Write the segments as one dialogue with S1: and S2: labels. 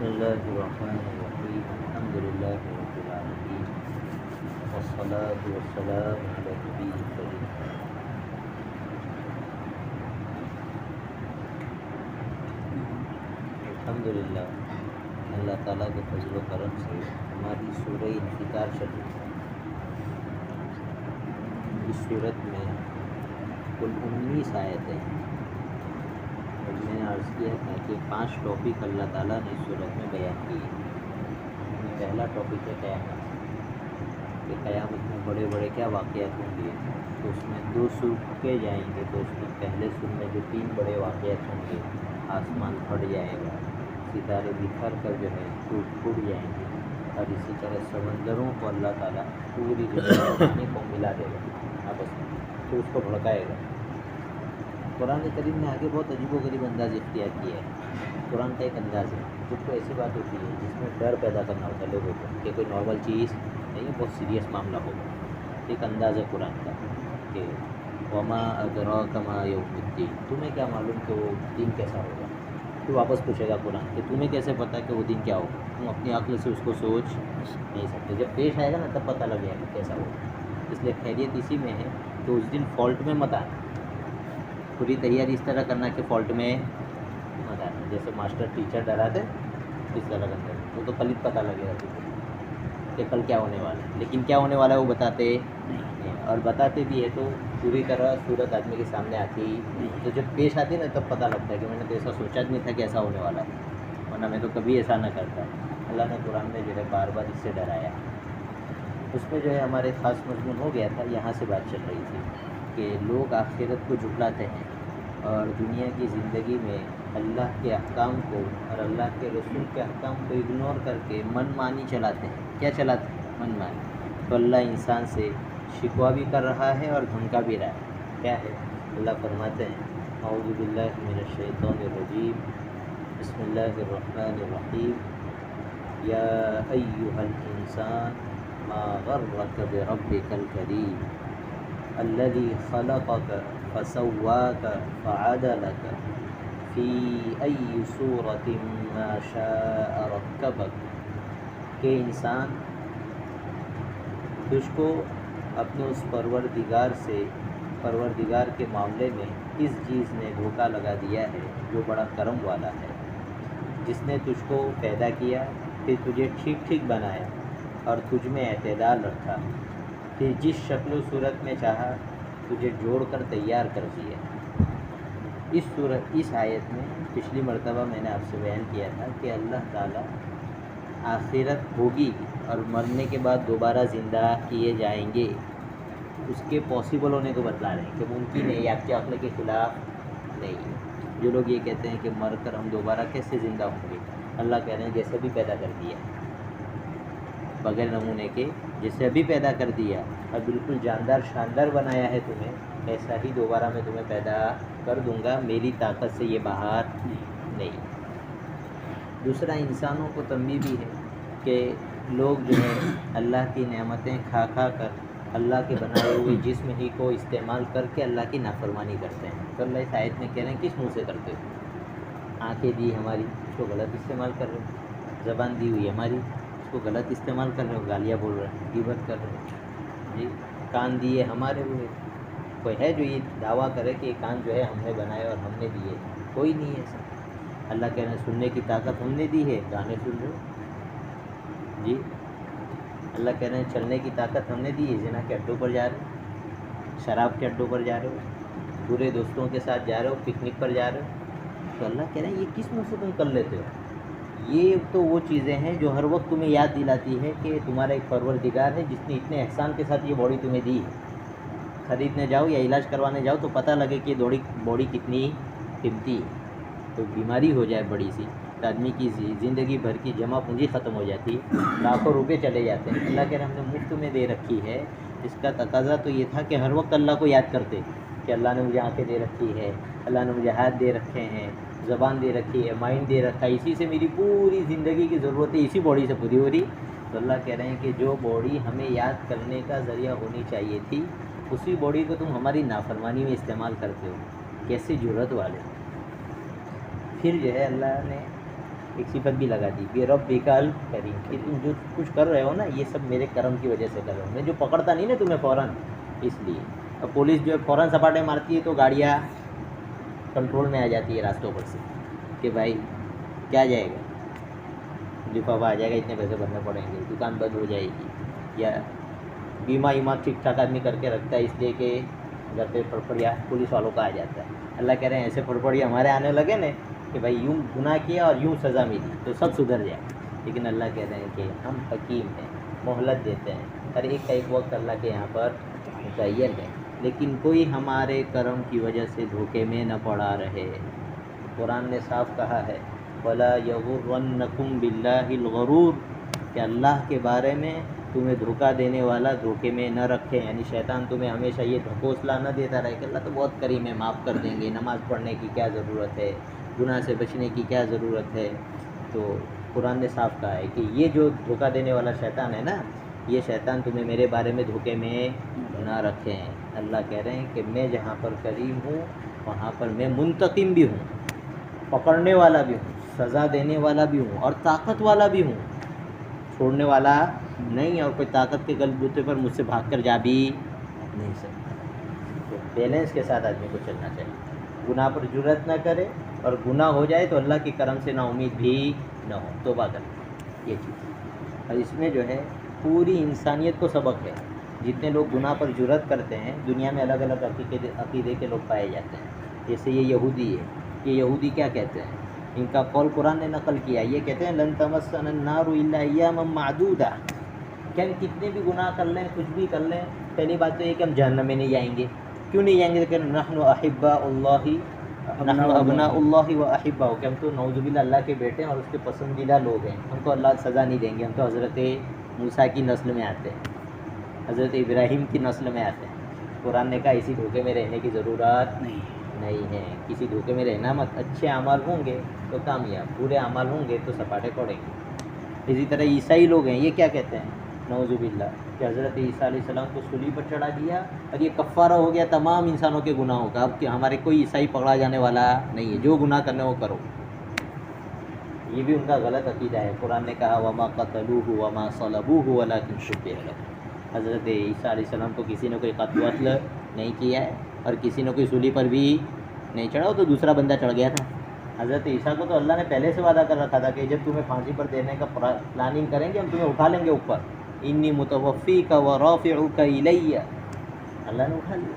S1: بسم اللہ الرحمن الرحیم الحمد للہ رب العالمین والصلاة والسلام علی نبی کریم۔ الحمد للہ اللہ تعالیٰ کے فضل و کرم سے ہماری سورہ انفطار چل رہی ہے۔ اس صورت میں کل 19 آیتیں ہیں اور میں نے عرض کیا تھا کہ 5 ٹاپک اللہ تعالیٰ نے اس صورت میں بیان کیے ہیں۔ پہلا ٹاپک ہے قیامت، کہ قیامت میں بڑے بڑے کیا واقعات ہوں گے، تو اس میں 2 سر کے جائیں گے۔ تو اس میں پہلے سر میں جو 3 بڑے واقعات ہوں گے، آسمان پھٹ جائے گا، ستارے بکھر کر جو ہے ٹوٹ جائیں گے، اور اسی طرح سمندروں کو اللہ تعالیٰ پوری دنیا میں پانی کو ملا دے گا آپس میں، تو اس کو بھڑکائے گا۔ قرآن کریم نے آگے بہت عجیب و غریب انداز اختیار کیا ہے۔ قرآن کا ایک انداز ہے، کچھ کو ایسی بات ہوتی ہے جس میں ڈر پیدا کرنا ہوتا ہے لوگوں کو کہ کوئی نارمل چیز نہیں، بہت سیریس معاملہ ہوگا۔ ایک انداز ہے قرآن کا کہ وما ادراک ما یوم الدین، تمہیں کیا معلوم کہ وہ دن کیسا ہوگا۔ تو واپس پوچھے گا قرآن کہ تمہیں کیسے پتہ کہ وہ دن کیا ہوگا، تم اپنی عقل سے اس کو سوچ نہیں سکتے، جب پیش آئے گا نا تب پتہ لگے گا کیسا ہوگا۔ اس لیے خیریت اسی میں ہے کہ اس دن فالٹ میں مت آنا، پوری تیاری اس طرح کرنا کہ فالٹ میں مت آنا۔ جیسے ماسٹر ٹیچر ڈراتے اس طرح کرتے، وہ تو کل ہی پتہ لگے گا کہ کل کیا ہونے والا ہے، لیکن کیا ہونے والا ہے وہ بتاتے نہیں، اور بتاتے بھی ہے تو پوری طرح صورت آدمی کے سامنے آتی، تو جب پیش آتی نا تب پتہ لگتا ہے کہ میں نے تو ایسا سوچا نہیں تھا کہ ایسا ہونے والا ہے، ورنہ میں تو کبھی ایسا نہ کرتا۔ اللہ نے قرآن میں جو ہے بار بار اس سے ڈرایا۔ اس میں جو ہے ہمارے خاص مضمون ہو گیا تھا، یہاں سے بات چل رہی تھی کہ لوگ آخرت کو جھٹلاتے ہیں اور دنیا کی زندگی میں اللہ کے احکام کو اور اللہ کے رسول کے احکام کو اگنور کر کے من مانی چلاتے ہیں۔ کیا چلاتے ہیں؟ من مانی۔ تو اللہ انسان سے شکوہ بھی کر رہا ہے اور دھمکا بھی رہا ہے۔ کیا ہے؟ اللہ فرماتے ہیں اعوذ باللہ من الشیطان الرجیم، بسم اللہ الرحمن الرحیم، یا ایہا الانسان ما غرک بربک الکریم الذی خلقک فسواک فعدلک فی ای صورت ما شاء رکبک، کہ انسان تجھ کو اپنے اس پروردگار کے معاملے میں کس چیز نے دھوکہ لگا دیا ہے جو بڑا کرم والا ہے، جس نے تجھ کو پیدا کیا، پھر تجھے ٹھیک ٹھیک بنایا اور تجھ میں اعتدال رکھا، پھر جس شکل و صورت میں چاہا تجھے جوڑ کر تیار کر دیا۔ اس آیت میں پچھلی مرتبہ میں نے آپ سے بیان کیا تھا کہ اللہ تعالیٰ آخرت ہوگی اور مرنے کے بعد دوبارہ زندہ کیے جائیں گے، اس کے پاسبل ہونے کو بتلا رہے ہیں کہ ممکن ہے، یہ آپ کے عقل کے خلاف نہیں ہے۔ جو لوگ یہ کہتے ہیں کہ مر کر ہم دوبارہ کیسے زندہ ہوں گے، اللہ کہہ رہے ہیں جیسے بھی پیدا کر دیا، بغیر نمونے کے جیسے ابھی پیدا کر دیا اور بالکل جاندار شاندار بنایا ہے تمہیں، ایسا ہی دوبارہ میں تمہیں پیدا کر دوں گا، میری طاقت سے یہ باہر نہیں۔ دوسرا، انسانوں کو تنبیہ بھی ہے کہ لوگ جو ہے اللہ کی نعمتیں کھا کھا کر اللہ کے بنائے ہوئے جسم ہی کو استعمال کر کے اللہ کی نافرمانی کرتے ہیں۔ تو اللہ اس آیت میں کہہ رہے ہیں کس منہ سے کرتے ہو؟ آنکھیں دی ہماری، اس کو غلط استعمال کر رہے ہو، زبان دی ہوئی ہماری، اس کو غلط استعمال کر رہے ہو، گالیاں بول رہے ہیں، غیبت کر رہے ہو، جی، کان دیے ہمارے ہوئے، کوئی ہے جو یہ دعویٰ کرے کہ یہ کان جو ہے ہم نے بنائے اور ہم نے دیے؟ کوئی نہیں ہے ایسا۔ اللہ کہہ رہے ہیں سننے کی طاقت ہم نے دی ہے، گانے سن رہے ہو، جی۔ اللہ کہہ رہے ہیں چلنے کی طاقت ہم نے دی ہے، زنا کے اڈوں پر جا رہے ہو، شراب کے اڈوں پر جا رہے ہو، برے دوستوں کے ساتھ جا رہے ہو، پکنک پر جا رہے ہو، تو اللہ کہہ رہے ہیں یہ کس منہ سے تم کر لیتے ہو؟ یہ تو وہ چیزیں ہیں جو ہر وقت تمہیں یاد دلاتی ہے کہ تمہارا ایک پروردگار ہے جس نے اتنے احسان کے ساتھ یہ باڈی تمہیں دی ہے۔ خریدنے جاؤ یا علاج کروانے جاؤ تو پتہ لگے کہ یہ باڈی کتنی قیمتی ہے۔ تو بیماری ہو جائے بڑی سی تو آدمی کی زندگی بھر کی جمع پونجی ختم ہو جاتی ہے، لاکھوں روپے چلے جاتے ہیں۔ اللہ کہہ رہے ہم نے مفت میں دے رکھی ہے، اس کا تقاضا تو یہ تھا کہ ہر وقت اللہ کو یاد کرتے کہ اللہ نے مجھے آنکھیں دے رکھی ہے، اللہ نے مجھے ہاتھ دے رکھے ہیں، زبان دے رکھی ہے، مائنڈ دے رکھا ہے، اسی سے میری پوری زندگی کی ضرورتیں اسی باڈی سے پوری ہو رہی۔ تو اللہ کہہ رہے ہیں کہ جو باڈی ہمیں یاد کرنے کا ذریعہ ہونی چاہیے تھی، اسی باڈی کو تم ہماری نافرمانی میں استعمال کرتے ہو، کیسی جرأت والے۔ پھر جو ہے اللہ نے ایک صفت بھی لگا دی بربکل کریم کہ تم جو کچھ کر رہے ہو نا یہ سب میرے کرم کی وجہ سے کر رہے ہو. میں جو پکڑتا نہیں نا تمہیں فوراً اس لیے. اب پولیس جو ہے فوراً سپاٹے مارتی ہے تو گاڑیاں کنٹرول میں آ جاتی ہے راستوں پر سے کہ بھائی کیا جائے گا, لفافہ آ جائے گا, اتنے پیسے بھرنے پڑیں گے, دکان بند ہو جائے گی, یا بیمہ ٹھیک ٹھاک آدمی کر کے رکھتا ہے اس لیے کہ گھر پہ پھڑپھڑیا پولیس والوں کا آ جاتا ہے. اللہ کہہ رہے ہیں ایسے پھڑپھڑیا ہمارے آنے لگے نا کہ بھائی یوں گناہ کیا اور یوں سزا ملی تو سب سدھر جائے. لیکن اللہ کہہ رہے ہیں کہ ہم حکیم ہیں, مہلت دیتے ہیں, ہر ایک کا ایک وقت اللہ کے یہاں پر متعین ہے, لیکن کوئی ہمارے کرم کی وجہ سے دھوکے میں نہ پڑا رہے. قرآن نے صاف کہا ہے وَلَا يَغُرَّنَّكُمْ بِاللَّهِ الْغَرُورُ کہ اللہ کے بارے میں تمہیں دھوکہ دینے والا دھوکے میں نہ رکھے. یعنی شیطان تمہیں ہمیشہ یہ ڈھکوسلا نہ دیتا رہے کہ اللہ تو بہت کریم ہے, معاف کر دیں گے, نماز پڑھنے کی کیا ضرورت ہے, گناہ سے بچنے کی کیا ضرورت ہے. تو قرآن نے صاف کہا ہے کہ یہ جو دھوکہ دینے والا شیطان ہے نا, یہ شیطان تمہیں میرے بارے میں دھوکے میں نہ رکھیں. اللہ کہہ رہے ہیں کہ میں جہاں پر کریم ہوں وہاں پر میں منتقم بھی ہوں, پکڑنے والا بھی ہوں, سزا دینے والا بھی ہوں, اور طاقت والا بھی ہوں, چھوڑنے والا نہیں, اور کوئی طاقت کے غلبوتے پر مجھ سے بھاگ کر جا بھی نہیں سکتا. تو بیلنس کے ساتھ آدمی کو چلنا چاہیے, گناہ پر جرأت نہ کرے, اور گناہ ہو جائے تو اللہ کے کرم سے نا امید بھی نہ ہو, توبہ کر یہ چیز. اور اس میں جو ہے پوری انسانیت کو سبق ہے. جتنے لوگ گناہ پر جرأت کرتے ہیں دنیا میں الگ الگ عقیدے کے لوگ پائے جاتے ہیں. جیسے یہ یہودی ہے, یہ یہودی کیا کہتے ہیں, ان کا قول قرآن نے نقل کیا, یہ کہتے ہیں لن تمسنا النار الا ایاما معدودہ, کہ ہم کتنے بھی گناہ کر لیں, کچھ بھی کر لیں, پہلی بات تو یہ کہ ہم جہنم میں نہیں جائیں گے. کیوں نہیں جائیں گے کہ نحن احباء اللہ, نحن ابناء اللہ و احباء, کہ ہم تو نعوذ باللہ اللہ کے بیٹے ہیں اور اس کے پسندیدہ لوگ ہیں, ہم کو اللہ سزا نہیں دیں گے, ہم تو حضرت موسیٰ کی نسل میں آتے ہیں, حضرت ابراہیم کی نسل میں آتے ہیں. قرآن نے کہا اسی دھوکے میں رہنے کی ضرورت نہیں ہے, کسی دھوکے میں رہنا مت. اچھے اعمال ہوں گے تو کامیاب, برے اعمال ہوں گے تو سپاٹے پڑیں گے. اسی طرح عیسائی لوگ ہیں, یہ کیا کہتے ہیں نعوذ باللہ کہ حضرت عیسیٰ علیہ السلام کو صلیب پر چڑھا دیا اور یہ کفارہ ہو گیا تمام انسانوں کے گناہوں کا, اب کہ ہمارے کوئی عیسائی پکڑا جانے والا نہیں ہے, جو گناہ کرنے وہ کرو. یہ بھی ان کا غلط عقیدہ ہے. قرآن نے کہا وما قتلوہ وما صلبوہ ولکن شبہ لہم, حضرت عیسیٰ علیہ السلام کو کسی نے کوئی قتل وتل نہیں کیا ہے, اور کسی نے کوئی صلیب پر بھی نہیں چڑھا, وہ تو دوسرا بندہ چڑھ گیا تھا. حضرت عیسیٰ کو تو اللہ نے پہلے سے وعدہ کر رکھا تھا کہ جب تمہیں پھانسی پر دینے کا پلاننگ کریں گے ہم تمہیں اٹھا لیں گے اوپر, انی متوفیک و رافعک الی, اللہ نے اٹھا لیا.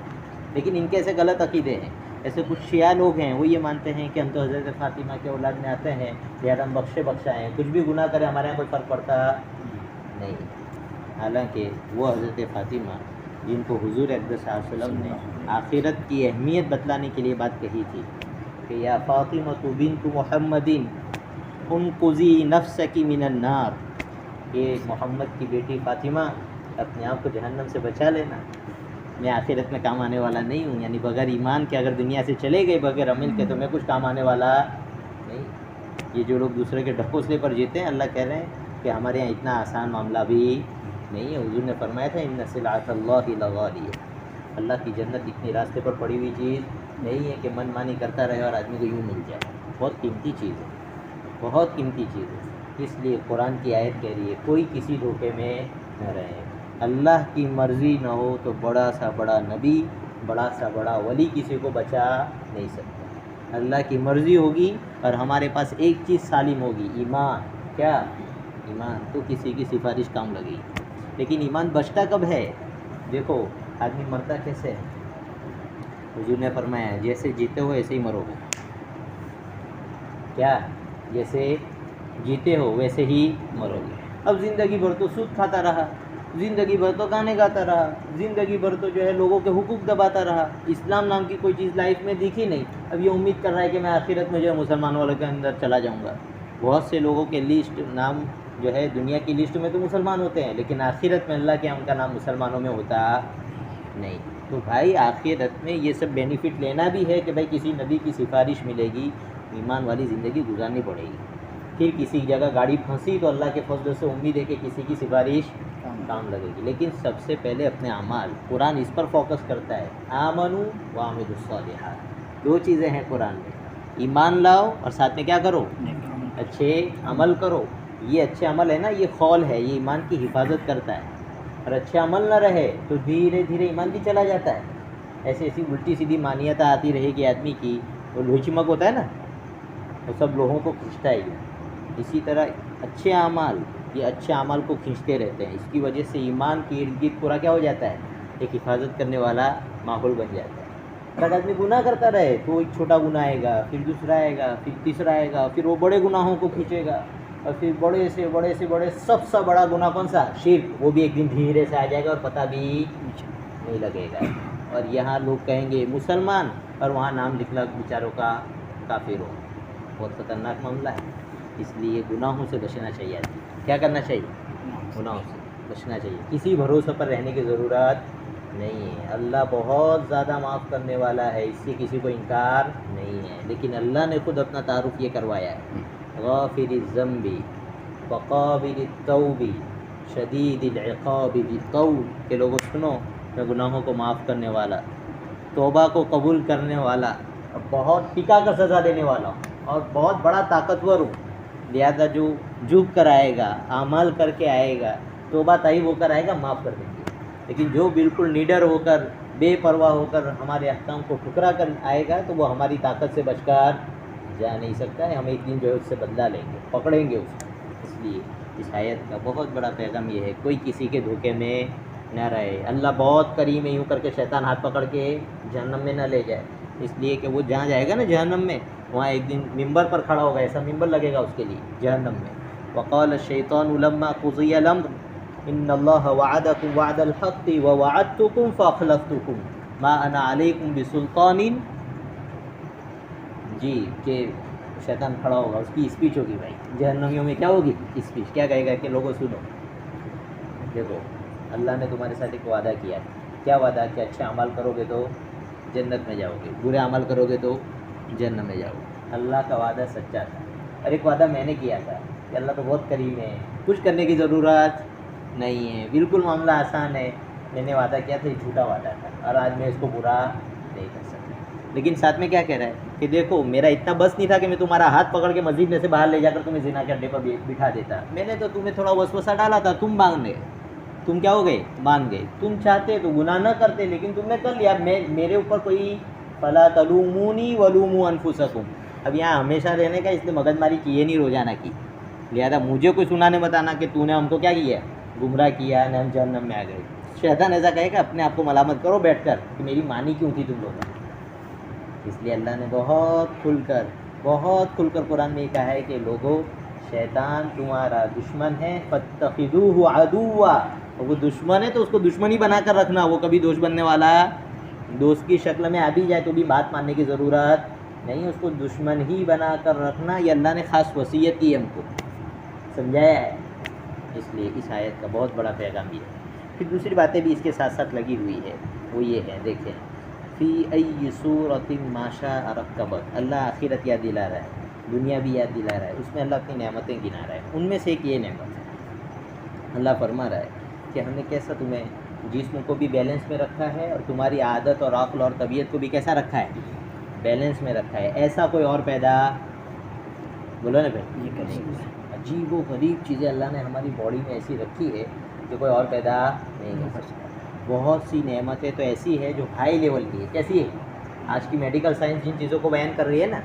S1: لیکن ان کے ایسے غلط عقیدے ہیں. ایسے کچھ شیعہ لوگ ہیں, وہ یہ مانتے ہیں کہ ہم تو حضرت فاطمہ کے اولاد میں آتے ہیں, لہذا ہم بخشائے ہیں, کچھ بھی گناہ کرے ہمارے یہاں کوئی فرق پڑتا نہیں. حالانکہ وہ حضرت فاطمہ جن کو حضور اقدس صلی اللہ علیہ وسلم نے آخرت کی اہمیت بتلانے کے لیے بات کہی تھی کہ یا فاطمہ بنت محمد انقذی نفسک من النار, کہ محمد کی بیٹی فاطمہ اپنے آپ کو جہنم سے بچا لینا, میں آخرت میں کام آنے والا نہیں ہوں. یعنی بغیر ایمان کے اگر دنیا سے چلے گئے, بغیر عمل کے, تو میں کچھ کام آنے والا نہیں. یہ جو لوگ دوسرے کے ڈھکوسلے پر جیتے ہیں, اللہ کہہ رہے ہیں کہ ہمارے یہاں اتنا آسان معاملہ بھی نہیں ہے. حضور نے فرمایا تھا ان سلعۃ اللہ لغالیہ, اللہ کی جنت اتنی راستے پر پڑی ہوئی چیز نہیں ہے کہ من مانی کرتا رہے اور آدمی کو یوں مل جائے. بہت قیمتی چیز ہے, بہت قیمتی چیز ہے. اس لیے قرآن کی آیت کہہ رہی ہے کوئی کسی دھوکے میں نہ رہے. اللہ کی مرضی نہ ہو تو بڑا سا بڑا نبی, بڑا سا بڑا ولی کسی کو بچا نہیں سکتا. اللہ کی مرضی ہوگی اور ہمارے پاس ایک چیز سالم ہوگی, ایمان. کیا ایمان, تو کسی کی سفارش کام لگے گی. لیکن ایمان بچتا کب ہے؟ دیکھو آدمی مرتا کیسے ہے, حضور نے فرمایا جیسے جیتے ہو ایسے ہی مرو گے. کیا جیسے جیتے ہو ویسے ہی مرو گے. اب زندگی بھر تو سود کھاتا رہا, زندگی بھر تو گانے گاتا رہا, زندگی بھر تو جو ہے لوگوں کے حقوق دباتا رہا, اسلام نام کی کوئی چیز لائف میں دکھی نہیں. اب یہ امید کر رہا ہے کہ میں آخرت میں جو ہے مسلمان والوں کے اندر چلا جاؤں گا. بہت سے لوگوں کے لسٹ نام جو ہے دنیا کی لسٹ میں تو مسلمان ہوتے ہیں, لیکن آخرت میں اللہ کے ان کا نام مسلمانوں میں ہوتا نہیں. تو بھائی آخرت میں یہ سب بینیفٹ لینا بھی ہے کہ بھائی کسی نبی کی سفارش ملے گی, ایمان والی زندگی گزارنی پڑے گی. پھر کسی جگہ گاڑی پھنسی تو اللہ کے فضل سے امید ہے کہ کسی کی سفارش کام لگے گی. لیکن سب سے پہلے اپنے اعمال, قرآن اس پر فوکس کرتا ہے, آمنوا وعملوا الصالحات. دو چیزیں ہیں قرآن میں, ایمان لاؤ اور ساتھ میں کیا کرو, اچھے عمل کرو. یہ اچھے عمل ہے نا، یہ خول ہے، یہ ایمان کی حفاظت کرتا ہے. اور اچھے عمل نہ رہے تو دھیرے دھیرے ایمان بھی چلا جاتا ہے. ایسی الٹی سیدھی مانیت آتی رہے گی آدمی کی. وہ لوہی چمک ہوتا ہے نا، وہ سب لوگوں کو کھینچتا ہے. اسی طرح اچھے اعمال، یہ اچھے اعمال کو کھینچتے رہتے ہیں. اس کی وجہ سے ایمان کے ارد گرد پورا کیا ہو جاتا ہے، ایک حفاظت کرنے والا ماحول بن جاتا ہے. اگر آدمی گناہ کرتا رہے تو ایک چھوٹا گناہ آئے گا، پھر دوسرا آئے گا، پھر تیسرا آئے گا، پھر وہ بڑے گناہوں کو کھینچے گا، اور پھر بڑے سے بڑے سے بڑے سب سے بڑا گناہ کون سا، شرک، وہ بھی ایک دن دھیرے سے آ جائے گا اور پتہ بھی نہیں لگے گا. اور یہاں لوگ کہیں گے مسلمان، اور وہاں نام لکھنا بیچاروں کا کافر ہو. بہت خطرناک معاملہ ہے. اس لیے گناہوں سے بچنا چاہیے. کیا کرنا چاہیے؟ گناہوں سے بچنا چاہیے. کسی بھروسے پر رہنے کی ضرورت نہیں ہے. اللہ بہت زیادہ معاف کرنے والا ہے، اس سے کسی کو انکار نہیں ہے. لیکن اللہ نے خود اپنا تعارف یہ کروایا ہے، غافر الذنب وقابل التوب شدید العقاب بالطول، کہ لوگوں سنو، میں گناہوں کو معاف کرنے والا، توبہ کو قبول کرنے والا، اور بہت ٹکا کر سزا دینے والا ہوں، اور بہت بڑا طاقتور ہوں. لہذا جو جھک کر آئے گا، اعمال کر کے آئے گا، توبہ طیب ہو کر آئے گا، معاف کر دیں گے. لیکن جو بالکل نیڈر ہو کر، بے پرواہ ہو کر ہمارے احکام کو ٹھکرا کر آئے گا، تو وہ ہماری طاقت سے بچ کر جا نہیں سکتا ہے. ہم ایک دن جو ہے اس سے بدلہ لیں گے، پکڑیں گے اس کو. اس لیے اس آیت کا بہت بڑا پیغام یہ ہے، کوئی کسی کے دھوکے میں نہ رہے. اللہ بہت کریم ہے، یوں کر کے شیطان ہاتھ پکڑ کے جہنم میں نہ لے جائے. اس لیے کہ وہ جہاں جائے گا نا جہنم میں، وہاں ایک دن ممبر پر کھڑا ہوگا، ایسا ممبر لگے گا اس کے لیے جہنم میں. وقال الشیطان لما قضی الامر ان اللہ وعدکم وعد الحق ووعدتکم فاخلفتکم ما انا علیکم بسلطان. جی، کہ شیطان کھڑا ہوگا، اس کی اسپیچ ہوگی. بھائی جہنمیوں میں کیا ہوگی اسپیچ؟ کیا کہے گا کہ لوگوں سنو، دیکھو اللہ نے تمہارے ساتھ ایک وعدہ کیا ہے. کیا وعدہ؟ کہ اچھے عمل کرو گے تو جنت میں جاؤ گے، برے عمل کرو گے تو جہنم میں جاؤ گے. اللہ کا وعدہ سچا تھا. اور ایک وعدہ میں نے کیا تھا کہ اللہ تو بہت کریم ہے، کچھ کرنے کی ضرورت نہیں ہے، بالکل معاملہ آسان ہے. میں نے وعدہ کیا تھا، یہ جھوٹا وعدہ تھا، اور آج میں اس کو برا نہیں کر سکتا. لیکن ساتھ میں کیا کہہ رہا ہے کہ دیکھو میرا اتنا بس نہیں تھا کہ میں تمہارا ہاتھ پکڑ کے مسجد میں سے باہر لے جا کر تمہیں زنا کے اڈے پر بٹھا دیتا. میں نے تو تمہیں تھوڑا وسوسہ ڈالا تھا، تم مان گئے. تم کیا ہو گئے؟ مان گئے. تم چاہتے تو گناہ نہ کرتے، لیکن تم نے کر لیا. میرے اوپر کوئی فلا تلومونی ولوموا انفسکم. اب یہاں ہمیشہ رہنے کا، اس لیے مگز ماری کیے نہیں روزانہ کی. لہذا مجھے کوئی سنانے بتانا کہ تو نے ہم کو کیا کیا، گمراہ کیا، نہ ہم جہنم میں آ گئے. شیطان ایسا کہے کہ اپنے آپ کو ملامت کرو بیٹھ کر کہ میری مانی کیوں تھی تم لوگوں. اس لیے اللہ نے بہت کھل کر قرآن میں یہ کہا ہے کہ لوگوں، شیطان تمہارا دشمن ہے، فاتخذوہ عدوا. وہ دشمن ہے تو اس کو دشمنی بنا کر رکھنا. وہ کبھی دوست بننے والا دوست کی شکل میں آ بھی جائے تو بھی بات ماننے کی ضرورت نہیں، اس کو دشمن ہی بنا کر رکھنا. یہ اللہ نے خاص وصیت کی ہم کو، سمجھایا ہے. اس لیے اس آیت کا بہت بڑا پیغام بھی ہے. پھر دوسری باتیں بھی اس کے ساتھ ساتھ لگی ہوئی ہے. وہ یہ ہے، دیکھیں، فی ای صورت ما شاء رکبک. اللہ آخرت یاد دلا رہا ہے، دنیا بھی یاد دلا رہا ہے. اس میں اللہ اپنی نعمتیں گنا رہا ہے. ان میں سے ایک یہ نعمت ہے، اللہ فرما رہا ہے کہ ہم نے کیسا تمہیں جسم کو بھی بیلنس میں رکھا ہے، اور تمہاری عادت اور عقل اور طبیعت کو بھی کیسا رکھا ہے، بیلنس میں رکھا ہے. ایسا کوئی اور پیدا، بولو نا بھائی، یہ عجیب و غریب چیزیں اللہ نے ہماری باڈی میں ایسی رکھی ہے کہ کوئی اور پیدا نہیں کر سکتا. بہت سی نعمتیں تو ایسی ہے جو ہائی لیول کی ہے. کیسی ہے؟ آج کی میڈیکل سائنس جن چیزوں کو بیان کر رہی ہے نا،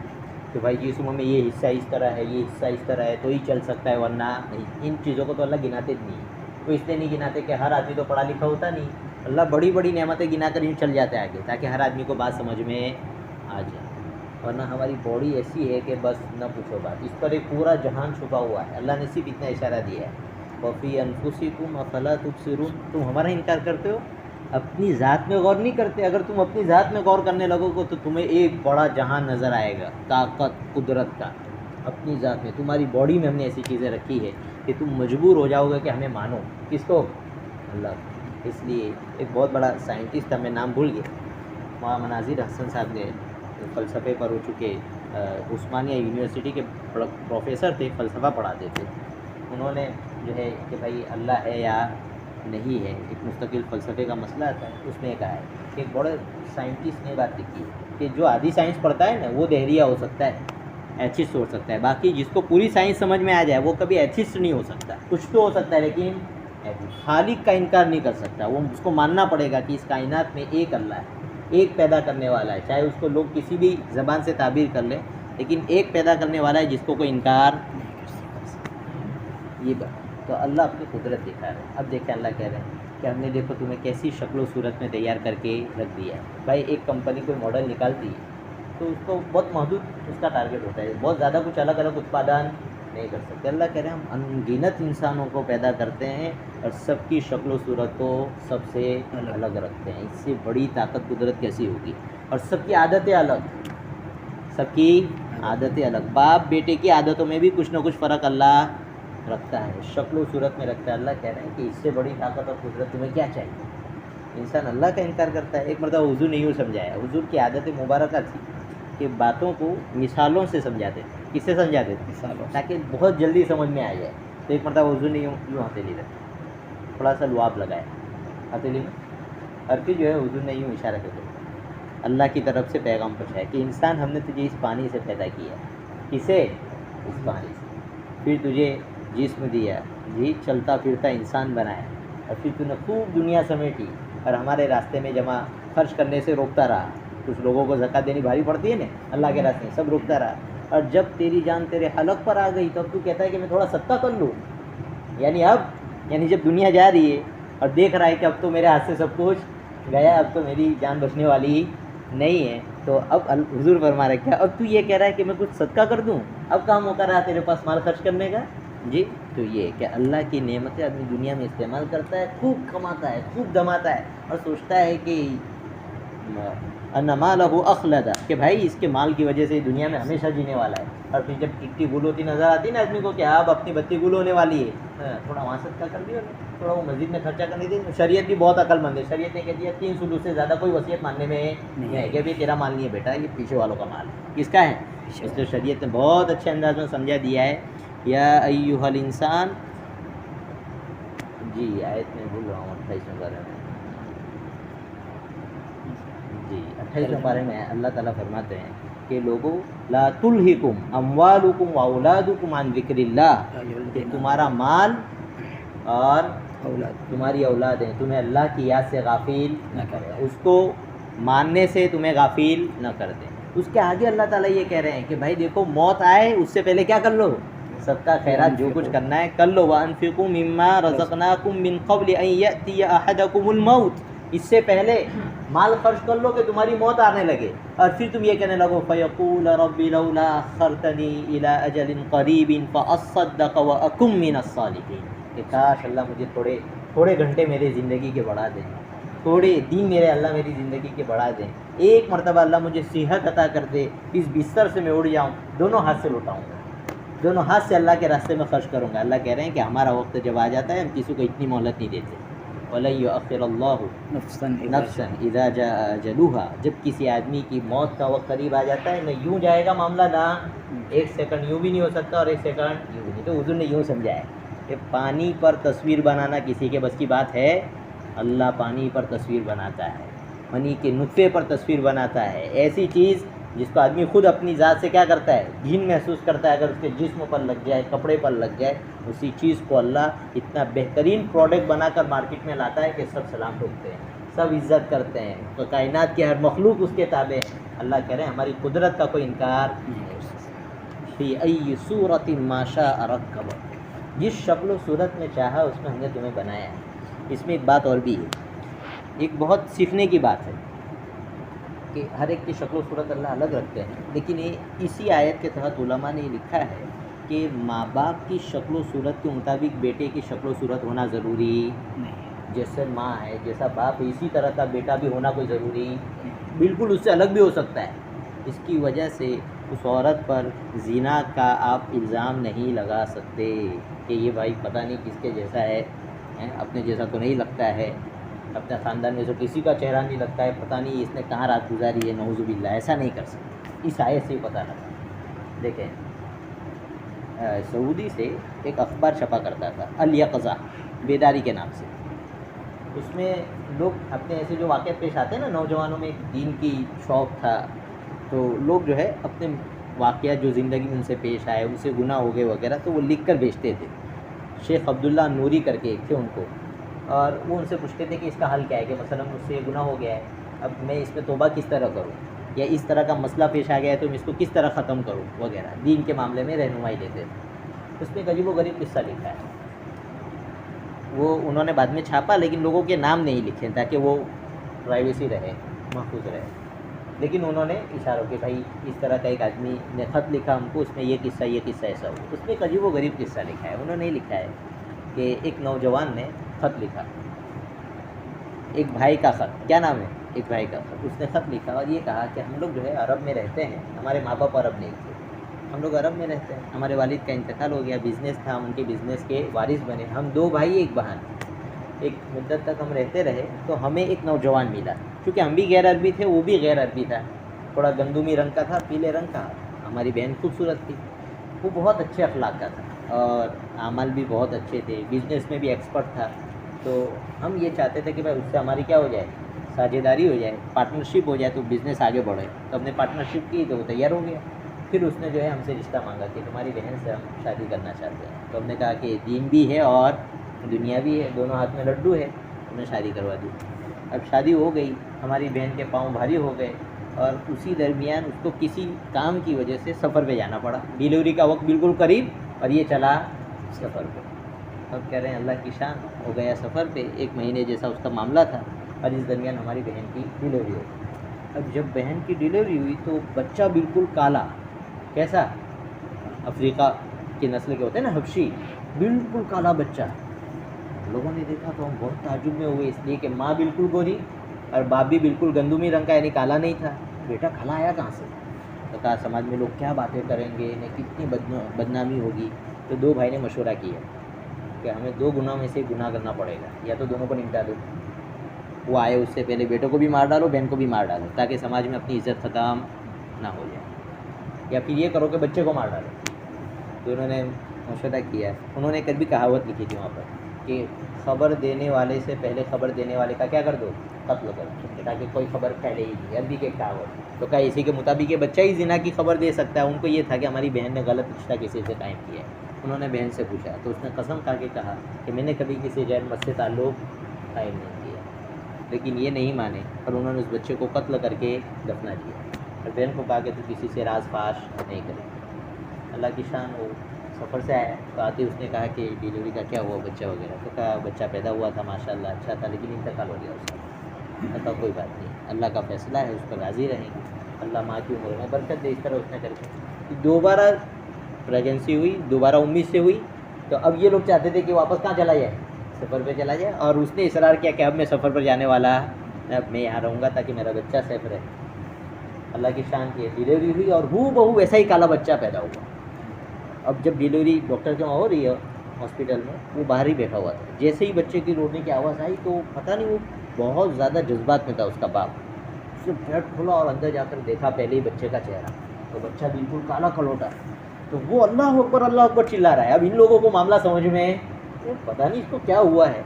S1: کہ بھائی جسم میں یہ حصہ اس طرح ہے، یہ حصہ اس طرح ہے تو ہی چل سکتا ہے، ورنہ نہیں. ان چیزوں کو تو اللہ گناتے نہیں ہے. وہ اس لیے نہیں گناتے کہ ہر آدمی تو پڑھا لکھا ہوتا نہیں. اللہ بڑی بڑی نعمتیں گنا کر یوں چل جاتے ہیں آگے، تاکہ ہر آدمی کو بات سمجھ میں آ جائے. ورنہ ہماری باڈی ایسی ہے کہ بس نہ پوچھو بات. اس پر ایک پورا جہان چھپا ہوا ہے. اللہ نے صرف اتنا اشارہ دیا ہے، وفی انفسکم افلا تبصرون. تم ہمارا انکار کرتے ہو، اپنی ذات میں غور نہیں کرتے. اگر تم اپنی ذات میں غور کرنے لگو گے تو تمہیں ایک بڑا جہان نظر آئے گا، طاقت قدرت کا. اپنی ذات میں، تمہاری باڈی میں ہم نے ایسی چیزیں رکھی ہے کہ تم مجبور ہو جاؤ گے کہ ہمیں مانو. کس کو؟ اللہ کو. اس لیے ایک بہت بڑا سائنٹسٹ تھا، میں نام بھول گیا، وہاں مناظر حسن صاحب نے فلسفے پر ہو چکے، عثمانیہ یونیورسٹی کے پروفیسر تھے، فلسفہ پڑھاتے تھے. انہوں نے جو ہے کہ بھائی اللہ ہے یا نہیں ہے، ایک مستقل فلسفے کا مسئلہ تھا. اس میں کہا ہے کہ ایک بڑے سائنٹسٹ نے بات لکھی ہے کہ جو آدھی سائنس پڑھتا ہے نا وہ دہریہ ہو سکتا ہے، ایتھسٹ ہو سکتا ہے. باقی جس کو پوری سائنس سمجھ میں آ جائے وہ کبھی ایتھسٹ نہیں ہو سکتا. کچھ تو ہو سکتا ہے لیکن خالق کا انکار نہیں کر سکتا. وہ اس کو ماننا پڑے گا کہ اس کائنات میں ایک اللہ ہے, ایک پیدا کرنے والا ہے, چاہے اس کو لوگ کسی بھی زبان سے تعبیر کر لیں, لیکن ایک پیدا کرنے والا ہے جس کو کوئی انکار نہیں کر سکتا. یہ بات تو اللہ اپنی قدرت دکھا رہے ہیں. اب دیکھیں اللہ کہہ رہے ہیں کہ ہم نے دیکھو تمہیں کیسی شکل و صورت میں تیار کر کے رکھ دیا ہے. بھائی ایک کمپنی کوئی ماڈل نکالتی ہے تو اس کو بہت محدود اس کا ٹارگیٹ ہوتا ہے, بہت زیادہ کچھ الگ الگ اتپادن نہیں کر سکتے. اللہ کہہ رہے ہیں ہم انگنت انسانوں کو پیدا کرتے ہیں اور سب کی شکل و صورت کو سب سے الگ رکھتے ہیں. اس سے بڑی طاقت قدرت کیسی ہوگی. اور سب کی عادتیں الگ, سب کی عادتیں الگ. باپ بیٹے کی عادتوں میں بھی کچھ نہ کچھ فرق اللہ رکھتا ہے, شکل و صورت میں رکھتا ہے. اللہ کہہ رہے ہیں کہ اس سے بڑی طاقت اور قدرت تمہیں کیا چاہیے. انسان اللہ کا انکار کرتا ہے. ایک مرتبہ حضور نے یوں سمجھایا, حضور کی عادت مبارکہ تھی کہ باتوں کو مثالوں سے سمجھاتے تھے. کس سے سمجھاتے تھے؟ مثالوں, تاکہ بہت جلدی سمجھ میں آ جائے. تو ایک مرتبہ حضور نے یوں ہتھیلی رکھی, تھوڑا سا لعاب لگایا ہتھیلی میں, عرفی جو ہے حضور نے یوں اشارہ کر دیا, اللہ کی طرف سے پیغام پہنچایا کہ انسان ہم نے تجھے اس پانی سے پیدا کیا. کسے؟ اس پانی سے. پھر تجھے جسم دیا, جی چلتا پھرتا انسان بنایا, اور پھر تو نے خوب دنیا سمیٹی اور ہمارے راستے میں جمع خرچ کرنے سے روکتا رہا. کچھ لوگوں کو زکوٰۃ دینی بھاری پڑتی ہے نا اللہ کے راستے میں, سب روکتا رہا. اور جب تیری جان تیرے حلق پر آ گئی تب تو کہتا ہے کہ میں تھوڑا صدقہ کر لوں. یعنی جب دنیا جا رہی ہے اور دیکھ رہا ہے کہ اب تو میرے ہاتھ سے سب کچھ گیا, اب تو میری جان بچنے والی نہیں ہے, تو اب حضور فرما رہے کیا اب تو یہ کہہ رہا ہے کہ میں کچھ صدقہ کر دوں, اب کام موقع رہا تیرے پاس مال خرچ کرنے کا. جی تو یہ کہ اللہ کی نعمتیں آدمی دنیا میں استعمال کرتا ہے, خوب کماتا ہے, خوب دماتا ہے, اور سوچتا ہے کہ ان مالہ اخلدا, کہ بھائی اس کے مال کی وجہ سے دنیا میں ہمیشہ جینے والا ہے. اور پھر جب ٹکٹی گل ہوتی نظر آتی ہے نا آدمی کو کہ اب اپنی بتی گل ہونے والی ہے, تھوڑا وہاں صدقہ کر دیا, تھوڑا وہ مسجد میں خرچہ کرنے دی. شریعت بھی بہت عقل مند ہے, شریعت نے کہہ دیا 3 سدس سے زیادہ کوئی وصیت ماننے میں نہیں ہے, کہ بھائی تیرا مال نہیں ہے بیٹا, یہ پیچھے والوں کا مال ہے. کس کا ہے؟ اس لیے شریعت نے بہت اچھے انداز میں سمجھا دیا ہے. یا ایھا الانسان, جی آیت میں بھول رہا ہوں 28 بارے میں, جی 28 بارے میں اللہ تعالیٰ فرماتے ہیں کہ لوگوں لا تلہکم اموالکم واولادکم عن ذکر اللہ, کہ تمہارا مال اور تمہاری اولادیں تمہیں اللہ کی یاد سے غافل نہ کرے, اس کو ماننے سے تمہیں غافل نہ کر دیں. اس کے آگے اللہ تعالیٰ یہ کہہ رہے ہیں کہ بھائی دیکھو موت آئے اس سے پہلے کیا کر لو, صدقہ خیرات جو کچھ کرنا ہے کر لو. وانفقوا مما رزقناکم من قبل ان یأتی احدکم الموت, اس سے پہلے مال خرچ کر لو کہ تمہاری موت آنے لگے, اور پھر تم یہ کہنے لگو فیقول رب لولا اخرتنی الی اجل قریب فاصدق واکن من الصالحین, کہ کاش اللہ مجھے تھوڑے گھنٹے میرے زندگی کے بڑھا دیں, تھوڑے دن میرے اللہ میری زندگی کے بڑھا دیں, ایک مرتبہ اللہ مجھے صحت عطا کر دے, اس بستر سے میں اڑ جاؤں, دونوں ہاتھ سے لوٹاؤں گا, دونوں ہاتھ سے اللہ کے راستے میں خرچ کروں گا. اللہ کہہ رہے ہیں کہ ہمارا وقت جب آ جاتا ہے ہم کسی کو اتنی مہلت نہیں دیتے. وَلَن يُؤَخِّرَ اللَّهُ نَفْسًا إِذَا جَاءَ أَجَلُهَا, جب کسی آدمی کی موت کا وقت قریب آ جاتا ہے نہ یوں جائے گا معاملہ, نہ ایک سیکنڈ یوں بھی نہیں ہو سکتا اور ایک سیکنڈ یوں بھی نہیں. تو حضور نے یوں سمجھایا کہ پانی پر تصویر بنانا کسی کے بس کی بات ہے؟ اللہ پانی پر تصویر بناتا ہے, منی کے نطفے پر تصویر بناتا ہے, ایسی چیز جس کو آدمی خود اپنی ذات سے کیا کرتا ہے, گھن محسوس کرتا ہے, اگر اس کے جسم پر لگ جائے, کپڑے پر لگ جائے, اسی چیز کو اللہ اتنا بہترین پروڈکٹ بنا کر مارکیٹ میں لاتا ہے کہ سب سلام ٹھوکتے ہیں, سب عزت کرتے ہیں, تو کائنات کی ہر مخلوق اس کے تابع ہے. اللہ کہہ رہے ہیں ہماری قدرت کا کوئی انکار نہیں ہو سکتا. فی ای صورت ما شاء رکب, جس شکل و صورت میں چاہا اس میں ہم نے تمہیں بنایا ہے. اس میں ایک بات اور بھی ہے, ایک بہت سیکھنے کی بات ہے کہ ہر ایک کی شکل و صورت اللہ الگ رکھتے ہیں, لیکن اسی آیت کے تحت علماء نے یہ لکھا ہے کہ ماں باپ کی شکل و صورت کے مطابق بیٹے کی شکل و صورت ہونا ضروری نہیں ہے. جیسے ماں ہے جیسا باپ ہے اسی طرح کا بیٹا بھی ہونا کوئی ضروری بالکل اس سے الگ بھی ہو سکتا ہے. اس کی وجہ سے اس عورت پر زنا کا آپ الزام نہیں لگا سکتے کہ یہ بھائی پتہ نہیں کس کے جیسا ہے, اپنے جیسا تو نہیں لگتا ہے, اپنے خاندان میں سے کسی کا چہرہ نہیں لگتا ہے, پتہ نہیں اس نے کہاں رات گزاری ہے, نعوذ باللہ, ایسا نہیں کر سکتے. اس آیت سے ہی پتہ لگا. دیکھیں سعودی سے ایک اخبار چھپا کرتا تھا الیقظہ, بیداری کے نام سے. اس میں لوگ اپنے ایسے جو واقعات پیش آتے ہیں نا, نوجوانوں میں ایک دین کی شوق تھا, تو لوگ جو ہے اپنے واقعات جو زندگی میں ان سے پیش آئے، ان سے گناہ ہو گئے وغیرہ، تو وہ لکھ کر بھیجتے تھے. شیخ عبداللہ نوری کر کے ایک تھے ان کو، اور وہ ان سے پوچھتے تھے کہ اس کا حل کیا ہے، کہ مثلا مجھ سے یہ گناہ ہو گیا ہے، اب میں اس پہ توبہ کس طرح کروں، یا اس طرح کا مسئلہ پیش آ گیا ہے تو میں اس کو کس طرح ختم کروں وغیرہ، دین کے معاملے میں رہنمائی دیتے تھے. اس میں ایک عجیب و غریب قصہ لکھا ہے، وہ انہوں نے بعد میں چھاپا لیکن لوگوں کے نام نہیں لکھے تاکہ وہ پرائیویسی رہے، محفوظ رہے. لیکن انہوں نے اشارہ کہ بھائی اس طرح کا ایک آدمی نے خط لکھا ہم کو، اس میں یہ قصہ ایسا ہوا. اس میں ایک عجیب و غریب قصہ لکھا ہے. انہوں نے لکھا ہے کہ ایک نوجوان نے خط لکھا، ایک بھائی کا خط، کیا نام ہے، ایک بھائی کا خط. اس نے خط لکھا اور یہ کہا کہ ہم لوگ جو ہے عرب میں رہتے ہیں، ہمارے ماں باپ عرب نہیں تھے، ہم لوگ عرب میں رہتے ہیں، ہمارے والد کا انتقال ہو گیا، بزنس تھا، ان کے بزنس کے وارث بنے، ہم 2 بھائی ایک بہن. ایک مدت تک ہم رہتے رہے تو ہمیں ایک نوجوان ملا، کیونکہ ہم بھی غیر عربی تھے، وہ بھی غیر عربی تھا، تھوڑا گندمی رنگ کا تھا، پیلے رنگ کا. ہماری بہن خوبصورت تھی، وہ بہت اچھے اخلاق کا تھا اور اعمال بھی بہت اچھے تھے، بزنس میں بھی ایکسپرٹ تھا. تو ہم یہ چاہتے تھے کہ بھائی اس سے ہماری کیا ہو جائے، ساجھیداری ہو جائے، پارٹنرشپ ہو جائے تو بزنس آگے بڑھے. تو ہم نے پارٹنرشپ کی تو وہ تیار ہو گیا. پھر اس نے جو ہے ہم سے رشتہ مانگا کہ تمہاری بہن سے ہم شادی کرنا چاہتے ہیں. تو ہم نے کہا کہ دین بھی ہے اور دنیا بھی ہے، دونوں ہاتھ میں لڈو ہے. ہم نے شادی کروا دی. اب شادی ہو گئی، ہماری بہن کے پاؤں بھاری ہو گئے اور اسی درمیان اس کو کسی کام کی وجہ سے سفر پہ جانا پڑا. ڈیلیوری کا وقت بالکل قریب اور یہ چلا سفر پہ. اب کہہ رہے ہیں اللہ کی شان، ہو گیا سفر پہ، 1 مہینے جیسا اس کا معاملہ تھا اور اس درمیان ہماری بہن کی ڈیلیوری ہوئی. اب جب بہن کی ڈیلیوری ہوئی تو بچہ بالکل کالا، کیسا، افریقہ کی نسل کے ہوتے ہیں نا، حبشی، بالکل کالا بچہ. لوگوں نے دیکھا تو ہم بہت تعجب میں ہوئے، اس لیے کہ ماں بالکل گوری اور باپ بھی بالکل گندمی رنگ کا، یعنی کالا نہیں تھا. بیٹا کھلا آیا کہاں سے؟ تو کہا سماج میں لوگ کیا باتیں کریں گے، انہیں کتنی بدنامی ہوگی. تو 2 بھائی نے مشورہ کیا کہ ہمیں 2 گناہ میں سے گناہ کرنا پڑے گا، یا تو دونوں کو نمٹا دو. وہ آئے اس سے پہلے بیٹوں کو بھی مار ڈالو، بہن کو بھی مار ڈالو، تاکہ سماج میں اپنی عزت ختم نہ ہو جائے، یا پھر یہ کرو کہ بچے کو مار ڈالو. دونوں نے مشورہ کیا. انہوں نے کبھی کہاوت لکھی تھی وہاں پر کہ خبر دینے والے سے پہلے خبر دینے والے کا کیا کر دو، قتل کرو، تاکہ کوئی خبر پھیلے ہی نہیں. عربی کے کہاوت. تو کہا اسی کے مطابق یہ بچہ ہی زنا کی خبر دے سکتا ہے. ان کو یہ تھا کہ ہماری بہن نے غلط رشتہ کسی سے قائم کیا ہے. انہوں نے بہن سے پوچھا تو اس نے قسم کھا کے کہا کہ میں نے کبھی کسی غیر مرد سے تعلق قائم نہیں کیا. لیکن یہ نہیں مانے اور انہوں نے اس بچے کو قتل کر کے دفنا دیا اور بہن کو کہا کہ تو کسی سے راز فاش نہیں کرے. اللہ کی شان. وہ سفر سے آیا تو آتے اس نے کہا کہ ڈیلیوری کا کیا ہوا بچہ وغیرہ. تو کہا بچہ پیدا ہوا تھا ماشاء اللہ اچھا تھا، لیکن انتقال ہو گیا اس کا. کہا کوئی بات نہیں، اللہ کا فیصلہ ہے، اس پر راضی رہیں گے، اللہ ماں کی عمر میں برکت دے. اس طرح اس نے کر کے دوبارہ پریگنسی ہوئی، دوبارہ 19 سے ہوئی. تو اب یہ لوگ چاہتے تھے کہ واپس کہاں چلا جائے، سفر پہ چلا جائے. اور اس نے اصرار کیا کہ اب میں سفر پر جانے والا، اب میں یہاں رہوں گا تاکہ میرا بچہ سیف رہے. اللہ کی شان کی ڈیلیوری ہوئی اور ہو بہو ویسا ہی کالا بچہ پیدا ہوا. اب جب ڈیلیوری ڈاکٹر کے وہاں ہو رہی ہے ہاسپٹل میں، وہ باہر ہی بیٹھا ہوا تھا. جیسے ہی بچے کی رونے کی آواز آئی تو پتہ نہیں وہ بہت زیادہ جذبات میں تھا اس کا باپ. اس نے گیٹ کھولا اور اندر جا کر دیکھا پہلے ہی بچے کا چہرہ، تو بچہ بالکل کالا کھلوٹا. تو وہ اللہ اکبر چلا رہا ہے. اب ان لوگوں کو معاملہ سمجھ میں پتہ نہیں اس کو کیا ہوا ہے.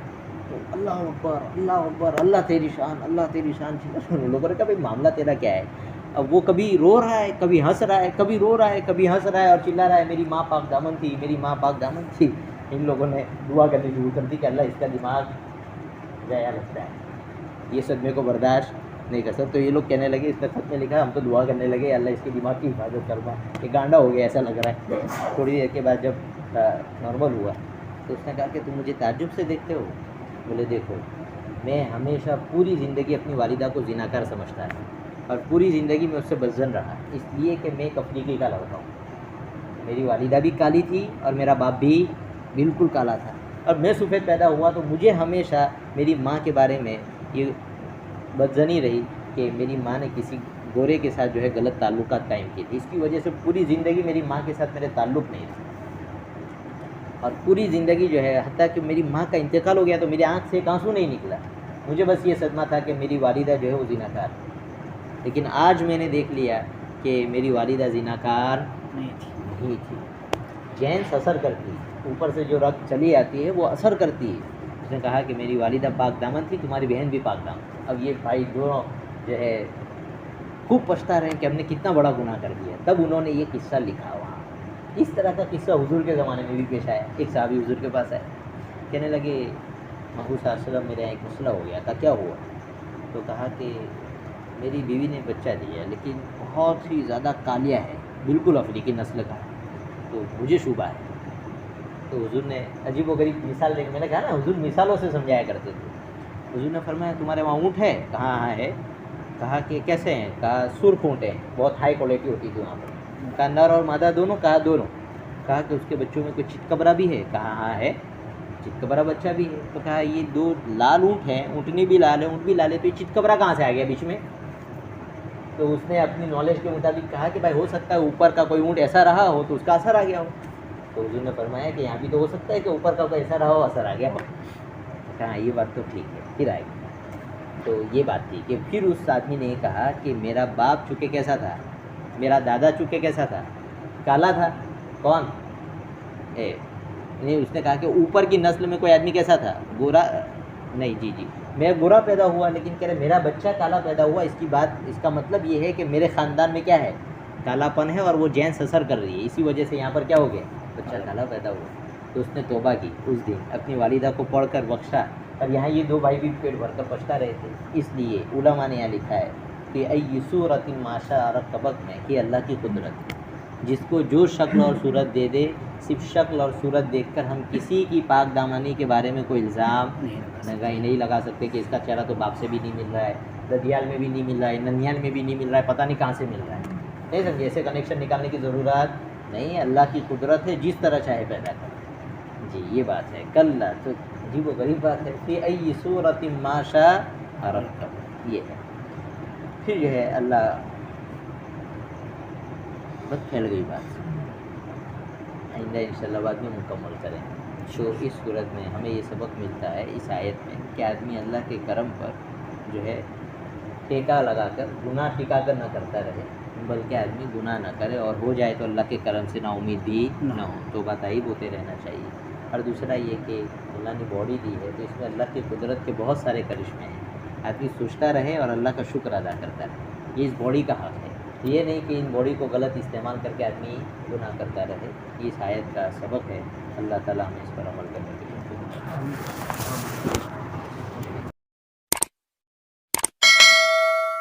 S1: تو اللہ اکبر اللہ تیری شان، اللہ تیری شان. ان لوگوں نے کہا بھائی معاملہ تیرا کیا ہے؟ اب وہ کبھی رو رہا ہے، کبھی ہنس رہا ہے، کبھی رو رہا ہے، کبھی ہنس رہا ہے اور چلا رہا ہے میری ماں پاک دامن تھی، میری ماں پاک دامن تھی. ان لوگوں نے دعا کرنی شروع کر دی کہ اللہ اس کا دماغ گیا لگتا ہے، یہ صدمے کو برداشت نہیں کر سکتا. تو یہ لوگ کہنے لگے، اس کا خط میں لکھا، ہم تو دعا کرنے لگے اللہ اس کے دماغ کی حفاظت کروا، کہ گانڈا ہو گیا ایسا لگ رہا ہے. تھوڑی دیر کے بعد جب نارمل ہوا تو اس نے کہا کہ تم مجھے تعجب سے دیکھتے ہو؟ بولے دیکھو، میں ہمیشہ پوری زندگی اپنی والدہ کو زناکار سمجھتا ہے اور پوری زندگی میں اس سے بدظن رہا، اس لیے کہ میں ایک افریقی کا لڑکا ہوں. میری والدہ بھی کالی تھی اور میرا باپ بھی بالکل کالا تھا اور میں سفید پیدا ہوا. تو مجھے ہمیشہ میری ماں کے بارے میں یہ بدظنی رہی کہ میری ماں نے کسی گورے کے ساتھ جو ہے غلط تعلقات قائم کی تھی. اس کی وجہ سے پوری زندگی میری ماں کے ساتھ میرے تعلق نہیں تھے اور پوری زندگی جو ہے حتیٰ کہ میری ماں کا انتقال ہو گیا تو میری آنکھ سے ایک آنسو نہیں نکلا. مجھے بس یہ صدمہ تھا کہ میری والدہ جو ہے وہ زناکار تھی. لیکن آج میں نے دیکھ لیا کہ میری والدہ زناکار نہیں تھی. جینس اثر کرتی ہے، اوپر سے جو رگ چلی آتی ہے وہ اثر کرتی ہے. اس نے کہا کہ میری والدہ پاک دامن تھی، تمہاری بہن بھی پاک دامن. اب یہ بھائی دونوں جو ہے خوب پچھتا رہے کہ ہم نے کتنا بڑا گناہ کر دیا. تب انہوں نے یہ قصہ لکھا وہاں. اس طرح کا قصہ حضور کے زمانے میں بھی پیش آیا. ایک صحابی حضور کے پاس آئے, کہنے لگے محبوب صلی اللہ علیہ وسلم میرے یہاں ایک مسئلہ ہو گیا تھا, کیا ہوا؟ تو کہا کہ میری بیوی نے بچہ دیا لیکن بہت ہی زیادہ کالیا ہے, بالکل افریقی نسل کا ہے, تو مجھے شبہ ہے. تو حضور نے عجیب و غریب مثال دے کے, میں نے کہا نا حضور مثالوں سے سمجھایا کرتے تھے. حضور نے فرمایا تمہارے وہاں اونٹ ہے؟ کہا ہاں ہے. کہا کہ کیسے ہیں؟ کہا سرخ اونٹ ہیں, بہت ہائی کوالٹی ہوتی تھی وہاں پر. کہا نر اور مادہ دونوں؟ کہا دونوں. کہا کہ اس کے بچوں میں کوئی چتکبرا بھی ہے؟ کہا ہاں ہے, چتکبرا بچہ بھی ہے. تو کہا یہ دو لال اونٹ ہیں, اونٹنی بھی لال ہے, اونٹ بھی لال ہے, تو یہ چتکبرا کہاں سے آ گیا بیچ میں؟ تو اس نے اپنی نالج کے مطابق کہا کہ بھائی ہو سکتا ہے اوپر کا کوئی اونٹ ایسا رہا ہو تو اس کا اثر آ گیا ہو. تو حضور نے فرمایا کہ یہاں بھی تو ہو سکتا ہے کہ اوپر کا کوئی ایسا رہا ہو, اثر آ گیا ہو. کہا یہ بات تو ٹھیک ہے, پھر آئے گی. تو یہ بات تھی کہ پھر اس آدمی نے یہ کہا کہ میرا باپ چونکہ کیسا تھا, میرا دادا چونکہ کیسا تھا, کالا تھا. کون؟ نہیں, اس نے کہا کہ اوپر کی نسل میں کوئی آدمی کیسا تھا, گورا. نہیں, جی میں گورا پیدا ہوا, لیکن کہہ رہے میرا بچہ کالا پیدا ہوا. اس کی بات, اس کا مطلب یہ ہے کہ میرے خاندان میں کیا ہے, کالا پن ہے, اور وہ جینس اثر کر رہی ہے, اسی وجہ سے یہاں پر کیا ہو گیا, بچہ کالا پیدا ہوا. تو اس نے توبہ کی اس دن, اپنی والدہ کو پڑھ کر بخشا. اب یہاں یہ دو بھائی بھی پیٹ بھر کر پچھتا رہے تھے. اس لیے علماء نے یہاں لکھا ہے کہ ای صورت ما شاء رکبک میں, کہ اللہ کی قدرت جس کو جو شکل اور صورت دے دے, صرف شکل اور صورت دیکھ کر ہم کسی کی پاک دامانی کے بارے میں کوئی الزام نہیں لگا سکتے کہ اس کا چہرہ تو باپ سے بھی نہیں مل رہا ہے, ددیال میں بھی نہیں مل رہا ہے, ننیال میں بھی نہیں مل رہا ہے, پتہ نہیں کہاں سے مل رہا ہے. نہیں سمجھے, ایسے کنیکشن نکالنے کی ضرورت نہیں. اللہ کی قدرت ہے, جس طرح چاہے پیدا کر. جی یہ بات ہے. کل تو عجیب و غریب بات ہے, فی ای صورت ما شاء رکب, یہ ہے. پھر جو ہے اللہ, بس پھیل گئی بات, آئندہ انشاءاللہ بعد میں مکمل کریں. تو اس صورت میں ہمیں یہ سبق ملتا ہے اس آیت میں کہ آدمی اللہ کے کرم پر جو ہے ٹیکا لگا کر, گناہ ٹکا کر نہ کرتا رہے, بلکہ آدمی گناہ نہ کرے, اور ہو جائے تو اللہ کے کرم سے نا امید بھی نہ ہو, تو بتائیب ہوتے رہنا چاہیے. اور دوسرا یہ کہ اللہ نے باڈی دی ہے تو اس میں اللہ کی قدرت کے بہت سارے کرشمے ہیں. آدمی سوچتا رہے اور اللہ کا شکر ادا کرتا رہے, یہ اس باڈی کا حق ہے. یہ نہیں کہ ان باڈی کو غلط استعمال کر کے آدمی گناہ کرتا رہے. یہ اس آیت کا سبق ہے. اللہ تعالیٰ ہمیں اس پر عمل کرنے کے لیے